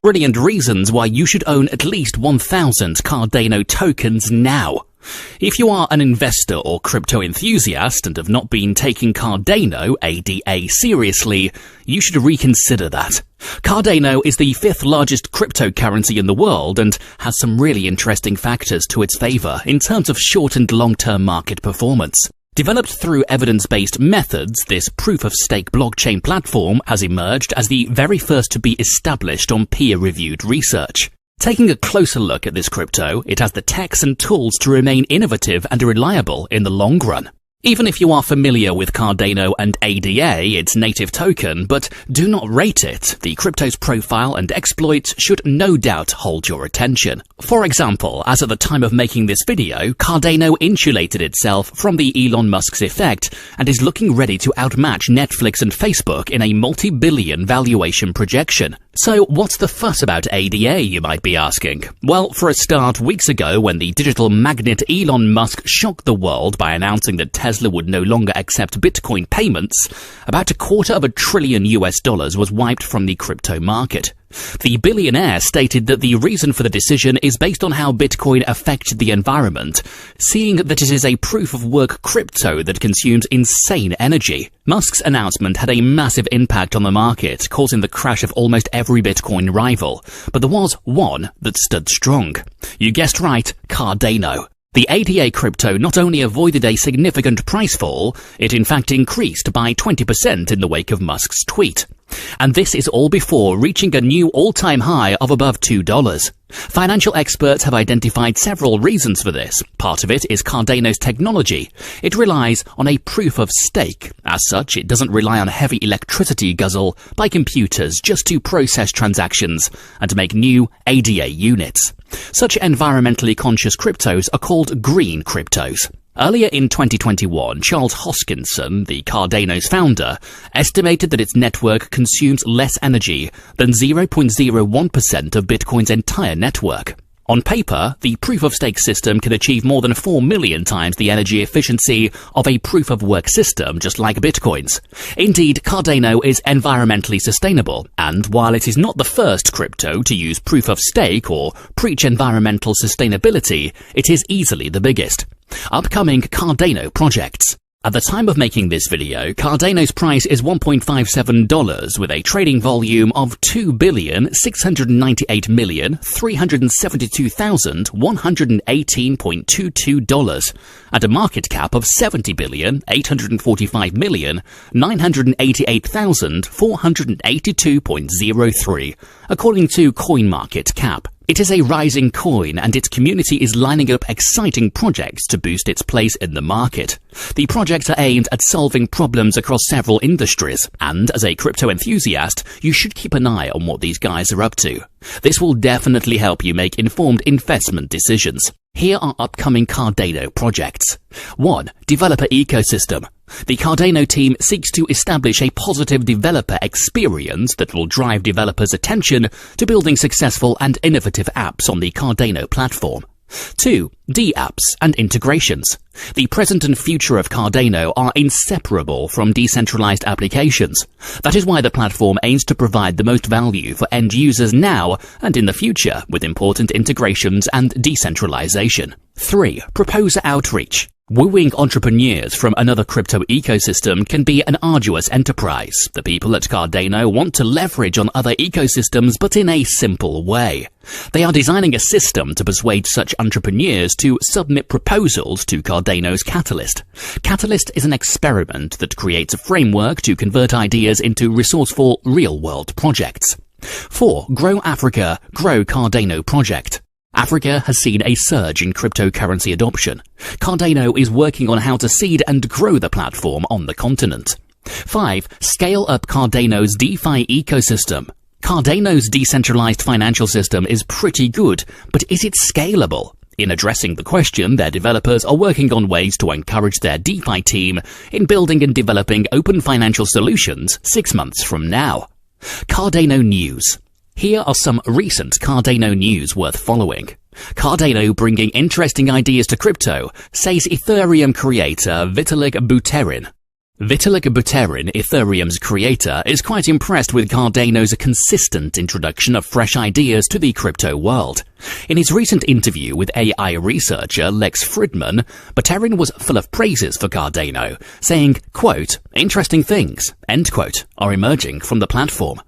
brilliant reasons why you should own at least 1,000 Cardano tokens now. If you are an investor or crypto enthusiast and have not been taking Cardano, ADA, seriously, you should reconsider that. Cardano is the 5th largest cryptocurrency in the world and has some really interesting factors to its favor in terms of short and long-term market performance. Developed through evidence-based methods, this proof-of-stake blockchain platform has emerged as the very first to be established on peer-reviewed research. Taking a closer look at this crypto, it has the techs and tools to remain innovative and reliable in the long run. Even if you are familiar with Cardano and ADA, its native token, but do not rate it, the crypto's profile and exploits should no doubt hold your attention. For example, as at the time of making this video, Cardano insulated itself from the Elon Musk's effect and is looking ready to outmatch Netflix and Facebook in a multi-billion valuation projection. So what's the fuss about ADA, you might be asking? Well, for a start, weeks ago when the digital magnate Elon Musk shocked the world by announcing that Tesla would no longer accept Bitcoin payments, about $250 billion was wiped from the crypto market. The billionaire stated that the reason for the decision is based on how Bitcoin affected the environment, seeing that it is a proof-of-work crypto that consumes insane energy. Musk's announcement had a massive impact on the market, causing the crash of almost every Bitcoin rival. But there was one that stood strong. You guessed right, Cardano. The ADA crypto not only avoided a significant price fall, it in fact increased by 20% in the wake of Musk's tweet. And this is all before reaching a new all-time high of above $2. Financial experts have identified several reasons for this. Part of it is Cardano's technology. It relies on a proof of stake. As such, it doesn't rely on heavy electricity guzzle by computers just to process transactions and to make new ADA units. Such environmentally conscious cryptos are called green cryptos. Earlier in 2021, Charles Hoskinson, the Cardano's founder, estimated that its network consumes less energy than 0.01% of Bitcoin's entire network. On paper, the proof-of-stake system can achieve more than 4 million times the energy efficiency of a proof-of-work system, just like Bitcoin's. Indeed, Cardano is environmentally sustainable, and while it is not the first crypto to use proof-of-stake or preach environmental sustainability, it is easily the biggest. Upcoming Cardano projects. At the time of making this video, Cardano's price is $1.57 with a trading volume of 2,698,372,118.22 and a market cap of $70,845,988,482.03, according to CoinMarketCap. It is a rising coin, and its community is lining up exciting projects to boost its place in the market. The projects are aimed at solving problems across several industries, and as a crypto enthusiast, you should keep an eye on what these guys are up to. This will definitely help you make informed investment decisions. Here are upcoming Cardano projects. 1. Developer ecosystem. The Cardano team seeks to establish a positive developer experience that will drive developers' attention to building successful and innovative apps on the Cardano platform. 2. dApps and integrations. The present and future of Cardano are inseparable from decentralized applications. That is why the platform aims to provide the most value for end users now and in the future with important integrations and decentralization. 3. Proposer outreach. Wooing entrepreneurs from another crypto ecosystem can be an arduous enterprise. The people at Cardano want to leverage on other ecosystems, but in a simple way. They are designing a system to persuade such entrepreneurs to submit proposals to Cardano's Catalyst. Catalyst is an experiment that creates a framework to convert ideas into resourceful, real-world projects. 4. Grow Africa, Grow Cardano project. Africa has seen a surge in cryptocurrency adoption. Cardano is working on how to seed and grow the platform on the continent. 5. Scale up Cardano's DeFi ecosystem. Cardano's decentralized financial system is pretty good, but is it scalable? In addressing the question, their developers are working on ways to encourage their DeFi team in building and developing open financial solutions 6 months from now. Cardano news. Here are some recent Cardano news worth following. Cardano bringing interesting ideas to crypto, says Ethereum creator Vitalik Buterin. Vitalik Buterin, Ethereum's creator, is quite impressed with Cardano's consistent introduction of fresh ideas to the crypto world. In his recent interview with AI researcher Lex Fridman, Buterin was full of praises for Cardano, saying, quote, "Interesting things," end quote, are emerging from the platform.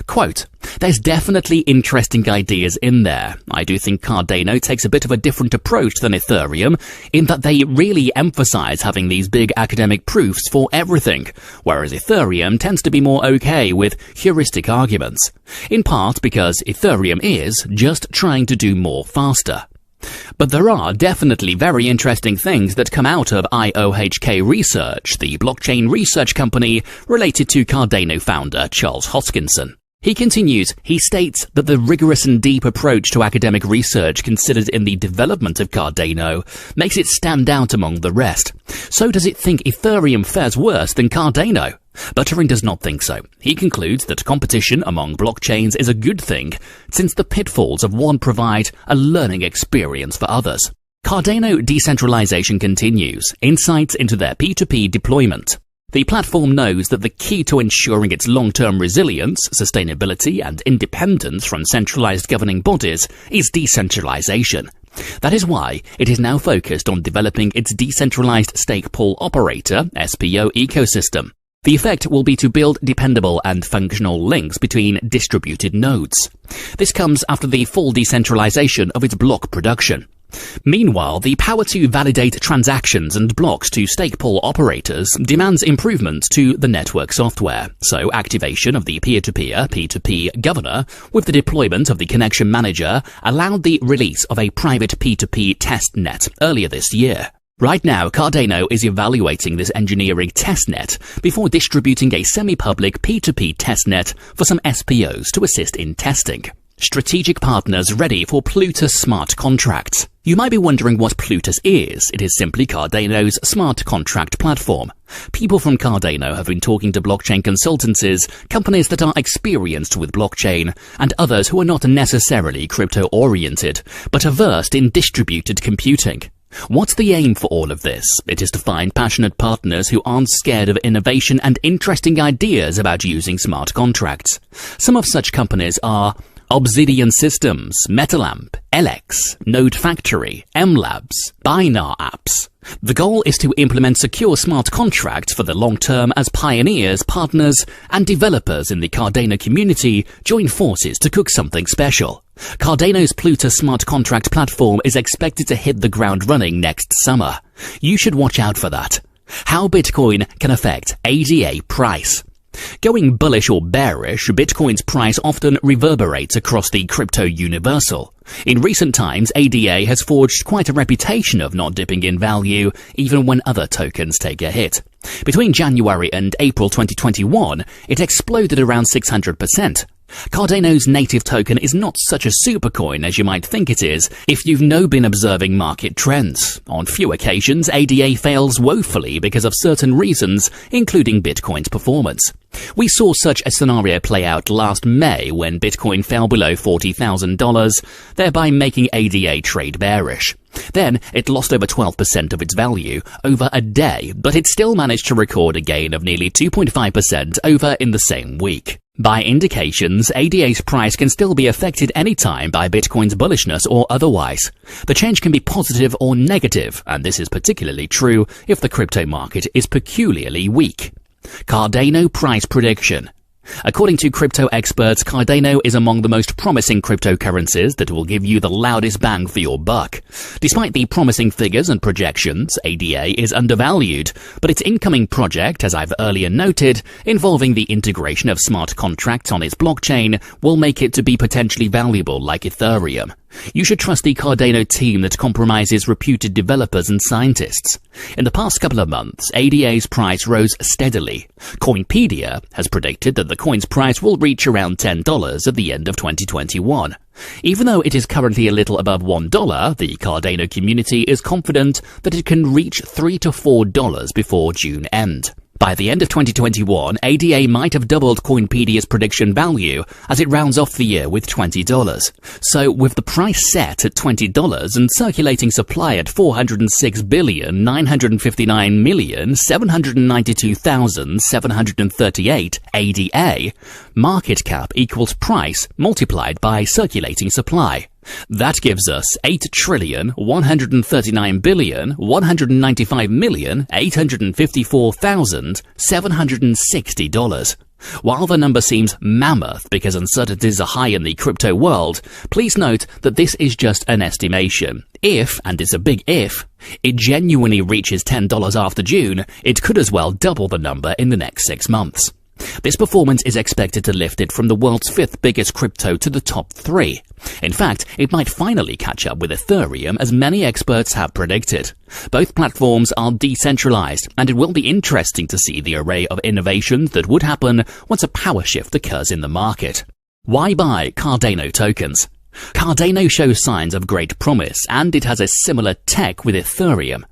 Quote, "There's definitely interesting ideas in there. I do think Cardano takes a bit of a different approach than Ethereum in that they really emphasize having these big academic proofs for everything, whereas Ethereum tends to be more okay with heuristic arguments, in part because Ethereum is just trying to do more faster. But there are definitely very interesting things that come out of IOHK Research, the blockchain research company related to Cardano founder Charles Hoskinson." He continues, he states that the rigorous and deep approach to academic research considered in the development of Cardano makes it stand out among the rest. So does it think Ethereum fares worse than Cardano? Buterin does not think so. He concludes that competition among blockchains is a good thing, since the pitfalls of one provide a learning experience for others. Cardano decentralization continues, insights into their P2P deployment. The platform knows that the key to ensuring its long-term resilience, sustainability, and independence from centralized governing bodies is decentralization. That is why it is now focused on developing its decentralized stake pool operator, SPO ecosystem. The effect will be to build dependable and functional links between distributed nodes. This comes after the full decentralization of its block production. Meanwhile, the power to validate transactions and blocks to stake pool operators demands improvements to the network software, so activation of the peer-to-peer P2P governor with the deployment of the connection manager allowed the release of a private P2P testnet earlier this year. Right now, Cardano is evaluating this engineering testnet before distributing a semi-public P2P testnet for some SPOs to assist in testing. Strategic partners ready for Plutus smart contracts. You might be wondering what Plutus is. It is simply Cardano's smart contract platform. People from Cardano have been talking to blockchain consultancies, companies that are experienced with blockchain, and others who are not necessarily crypto-oriented, but are versed in distributed computing. What's the aim for all of this? It is to find passionate partners who aren't scared of innovation and interesting ideas about using smart contracts. Some of such companies are Obsidian Systems, Metalamp, Elex, Node Factory, MLabs, Binar Apps. The goal is to implement secure smart contracts for the long term as pioneers, partners, and developers in the Cardano community join forces to cook something special. Cardano's Plutus smart contract platform is expected to hit the ground running next summer. You should watch out for that. How Bitcoin can affect ADA price. Going bullish or bearish, Bitcoin's price often reverberates across the crypto universal. In recent times, ADA has forged quite a reputation of not dipping in value, even when other tokens take a hit. Between January and April 2021, it exploded around 600%. Cardano's native token is not such a supercoin as you might think it is if you've been observing market trends. On few occasions, ADA fails woefully because of certain reasons, including Bitcoin's performance. We saw such a scenario play out last May when Bitcoin fell below $40,000, thereby making ADA trade bearish. Then it lost over 12% of its value over a day, but it still managed to record a gain of nearly 2.5% over in the same week. By indications, ADA's price can still be affected anytime by Bitcoin's bullishness or otherwise. The change can be positive or negative, and this is particularly true if the crypto market is peculiarly weak. Cardano price prediction. According to crypto experts, Cardano is among the most promising cryptocurrencies that will give you the loudest bang for your buck. Despite the promising figures and projections, ADA is undervalued, but its incoming project, as I've earlier noted, involving the integration of smart contracts on its blockchain, will make it to be potentially valuable like Ethereum. You should trust the Cardano team that compromises reputed developers and scientists. In the past couple of months, ADA's price rose steadily. Coinpedia has predicted that the coin's price will reach around $10 at the end of 2021. Even though it is currently a little above $1, the Cardano community is confident that it can reach $3 to $4 before June end. By the end of 2021, ADA might have doubled Coinpedia's prediction value as it rounds off the year with $20. So with the price set at $20 and circulating supply at 406,959,792,738 ADA, market cap equals price multiplied by circulating supply. That gives us $8,139,195,854,760. While the number seems mammoth because uncertainties are high in the crypto world, please note that this is just an estimation. If, and it's a big if, it genuinely reaches $10 after June, it could as well double the number in the next 6 months. This performance is expected to lift it from the world's 5th biggest crypto to the top 3. In fact, it might finally catch up with Ethereum as many experts have predicted. Both platforms are decentralized, and it will be interesting to see the array of innovations that would happen once a power shift occurs in the market. Why buy Cardano tokens? Cardano shows signs of great promise, and it has a similar tech with Ethereum.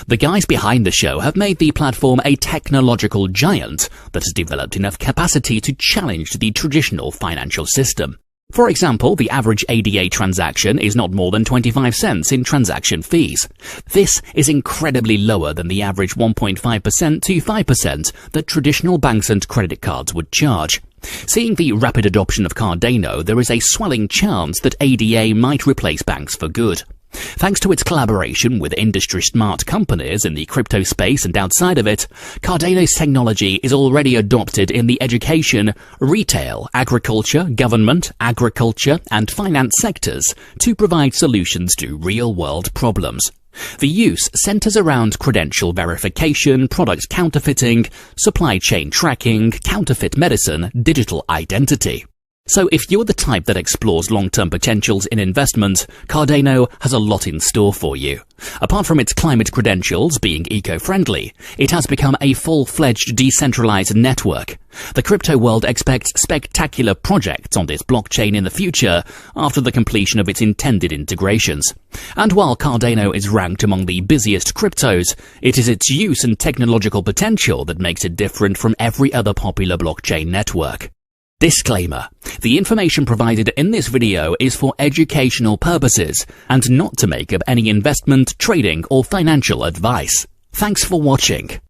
The guys behind the show have made the platform a technological giant that has developed enough capacity to challenge the traditional financial system. For example, the average ADA transaction is not more than 25 cents in transaction fees. This is incredibly lower than the average 1.5% to 5% that traditional banks and credit cards would charge. Seeing the rapid adoption of Cardano, there is a swelling chance that ADA might replace banks for good. Thanks to its collaboration with industry-smart companies in the crypto space and outside of it, Cardano's technology is already adopted in the education, retail, agriculture, government, agriculture, and finance sectors to provide solutions to real-world problems. The use centers around credential verification, product counterfeiting, supply chain tracking, counterfeit medicine, digital identity. So if you're the type that explores long-term potentials in investment, Cardano has a lot in store for you. Apart from its climate credentials being eco-friendly, it has become a full-fledged decentralized network. The crypto world expects spectacular projects on this blockchain in the future after the completion of its intended integrations. And while Cardano is ranked among the busiest cryptos, it is its use and technological potential that makes it different from every other popular blockchain network. Disclaimer: the information provided in this video is for educational purposes and not to make up any investment, trading, or financial advice. Thanks for watching.